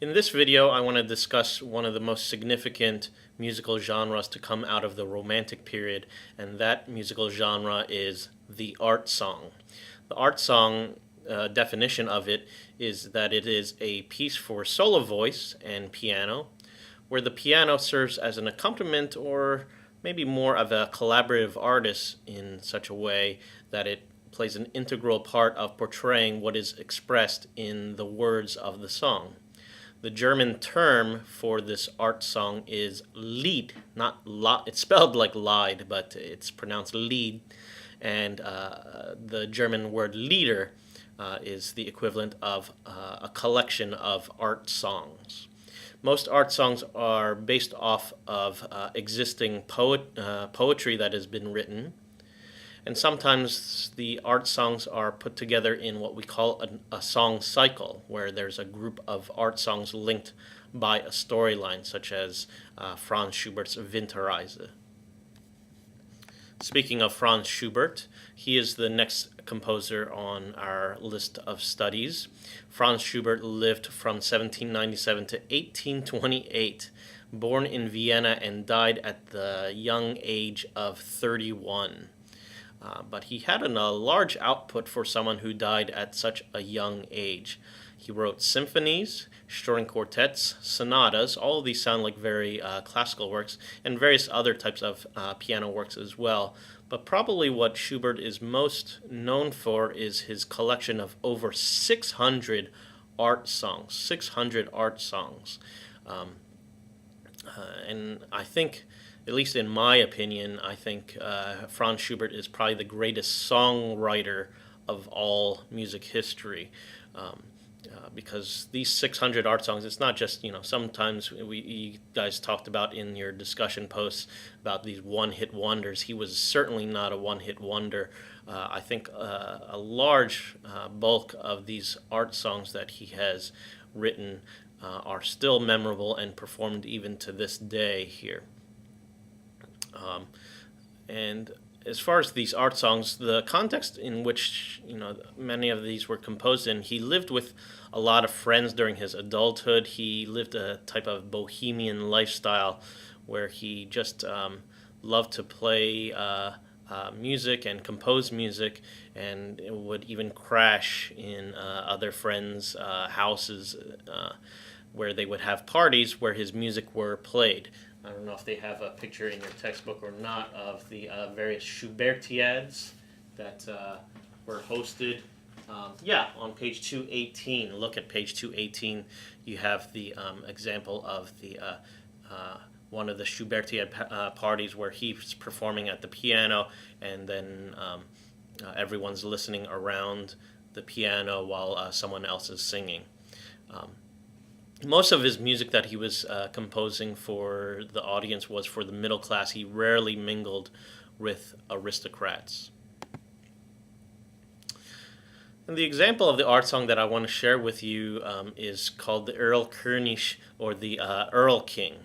In this video, I want to discuss one of the most significant musical genres to come out of the Romantic period, and that musical genre is the art song. The art song definition of it is that it is a piece for solo voice and piano, where the piano serves as an accompaniment or maybe more of a collaborative artist in such a way that it plays an integral part of portraying what is expressed in the words of the song. The German term for this art song is Lied, not it's spelled like lied, but it's pronounced Lied. And the German word Lieder is the equivalent of a collection of art songs. Most art songs are based off of existing poetry that has been written. And sometimes the art songs are put together in what we call a song cycle, where there's a group of art songs linked by a storyline, such as Franz Schubert's Winterreise. Speaking of Franz Schubert, he is the next composer on our list of studies. Franz Schubert lived from 1797 to 1828, born in Vienna and died at the young age of 31. But he had a large output for someone who died at such a young age. He wrote symphonies, string quartets, sonatas. All of these sound like very classical works, and various other types of piano works as well. But probably what Schubert is most known for is his collection of over 600 art songs. 600 art songs. And I think, at least in my opinion, I think Franz Schubert is probably the greatest songwriter of all music history. Because these 600 art songs, it's not just, sometimes you guys talked about in your discussion posts about these one-hit wonders. He was certainly not a one-hit wonder. I think a large bulk of these art songs that he has written are still memorable and performed even to this day here. And as far as these art songs, the context in which many of these were composed in, he lived with a lot of friends during his adulthood. He lived a type of bohemian lifestyle where he just loved to play music and compose music, and would even crash in other friends' houses where they would have parties where his music were played. I don't know if they have a picture in your textbook or not of the various Schubertiads that were hosted. On page 218. Look at page 218. You have the example of the one of the Schubertiad parties where he's performing at the piano, and then everyone's listening around the piano while someone else is singing. Most of his music that he was composing for the audience was for the middle class. He rarely mingled with aristocrats. And the example of the art song that I want to share with you is called the Erlkönig or the Erlking.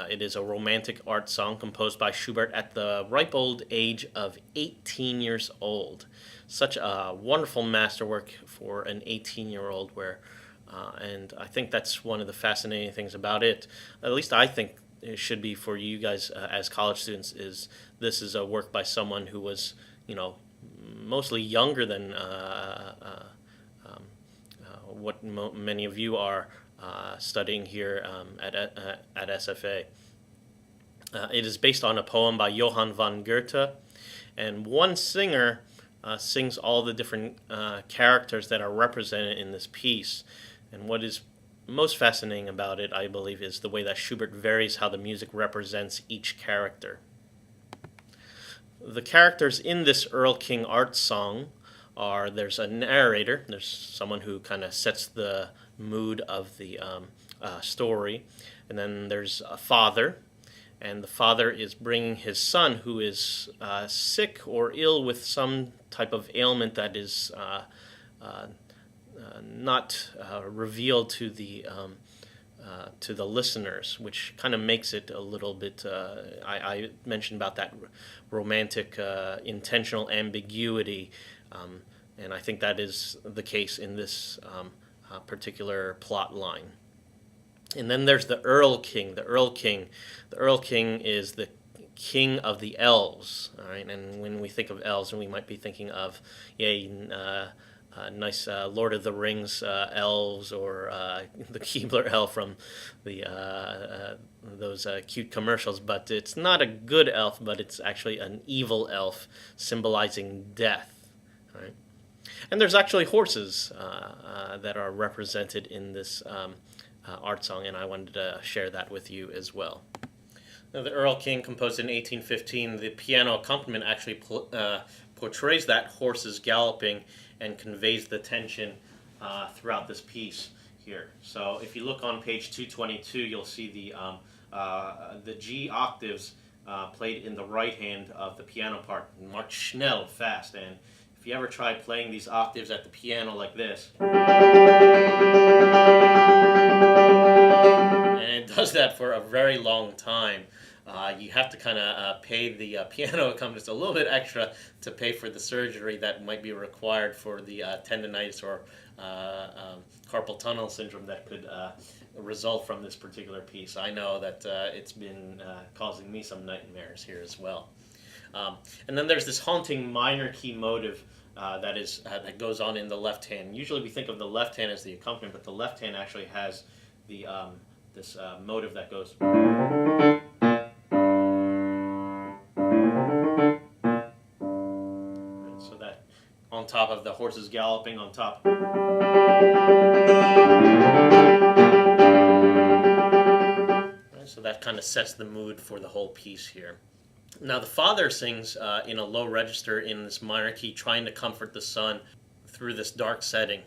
It is a romantic art song composed by Schubert at the ripe old age of 18 years old. Such a wonderful masterwork for an 18-year-old and I think that's one of the fascinating things about it. At least I think it should be for you guys as college students. This is a work by someone who was, mostly younger than what many of you are studying here at SFA. It is based on a poem by Johann von Goethe, and one singer sings all the different characters that are represented in this piece. And what is most fascinating about it, I believe, is the way that Schubert varies how the music represents each character. The characters in this Erlking art song there's a narrator, there's someone who kind of sets the mood of the story, and then there's a father, and the father is bringing his son who is sick or ill with some type of ailment that is not revealed to the listeners, which kind of makes it a little bit. I mentioned about that romantic intentional ambiguity, and I think that is the case in this particular plot line. And then there's the Erlking. The Erlking. The Erlking is the king of the elves. All right, and when we think of elves, we might be thinking of nice Lord of the Rings elves, or the Keebler elf from the those cute commercials. But it's not a good elf, but it's actually an evil elf symbolizing death. All right, and there's actually horses that are represented in this art song, and I wanted to share that with you as well. Now, the Erlking, composed in 1815, the piano accompaniment actually portrays that horses galloping and conveys the tension throughout this piece here. So if you look on page 222, you'll see the G octaves played in the right hand of the piano part. March schnell, fast. And if you ever try playing these octaves at the piano like this, and it does that for a very long time, you have to kind of pay the piano accompanist a little bit extra to pay for the surgery that might be required for the tendonitis or carpal tunnel syndrome that could result from this particular piece. I know that it's been causing me some nightmares here as well. And then there's this haunting minor key motive that goes on in the left hand. Usually we think of the left hand as the accompaniment, but the left hand actually has the this motive that goes. So that on top of the horses galloping on top. So that kind of sets the mood for the whole piece here. Now the father sings in a low register in this minor key, trying to comfort the son through this dark setting.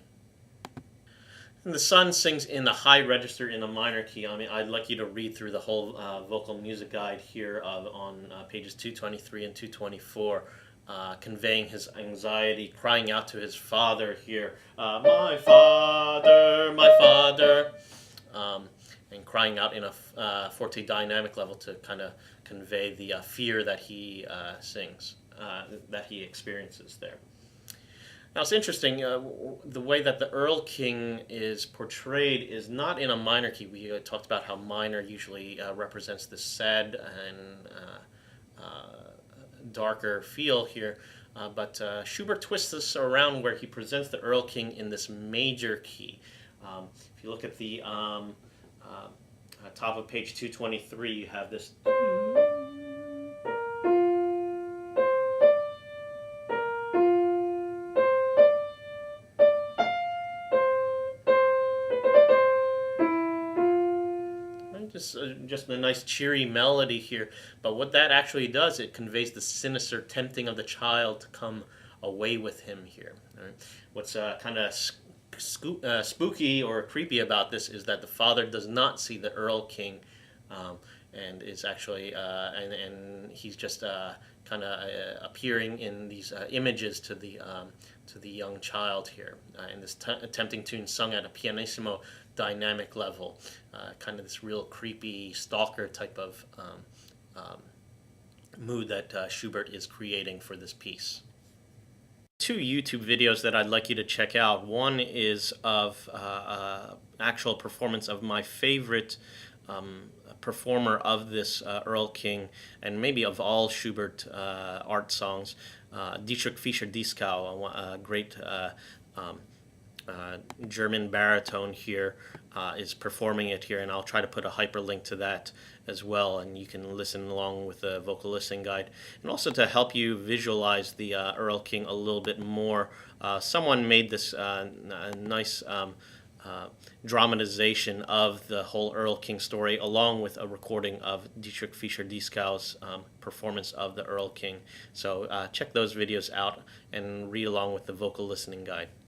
And the son sings in the high register in a minor key. I mean, I'd like you to read through the whole vocal music guide here on pages 223 and 224, conveying his anxiety, crying out to his father here, my father, my father, and crying out in a forte dynamic level to kind of convey the fear that he sings, that he experiences there. Now it's interesting, the way that the Erlking is portrayed is not in a minor key. We talked about how minor usually represents this sad and darker feel here, but Schubert twists this around where he presents the Erlking in this major key. If you look at the top of page 223, you have this. Just a nice cheery melody here, but what that actually does, it conveys the sinister tempting of the child to come away with him here. Right? What's kind of spooky or creepy about this is that the father does not see the Erlking, and is actually and he's just kind of appearing in these images to the young child here, in this tempting tune sung at a pianissimo dynamic level, kind of this real creepy stalker type of mood that Schubert is creating for this piece. Two YouTube videos that I'd like you to check out. One is of actual performance of my favorite performer of this Erlking, and maybe of all Schubert art songs, Dietrich Fischer-Dieskau, a great German baritone here, is performing it here, and I'll try to put a hyperlink to that as well, and you can listen along with the vocal listening guide. And also to help you visualize the Erlking a little bit more, someone made this nice dramatization of the whole Erlking story, along with a recording of Dietrich Fischer-Dieskau's performance of the Erlking. So check those videos out and read along with the vocal listening guide.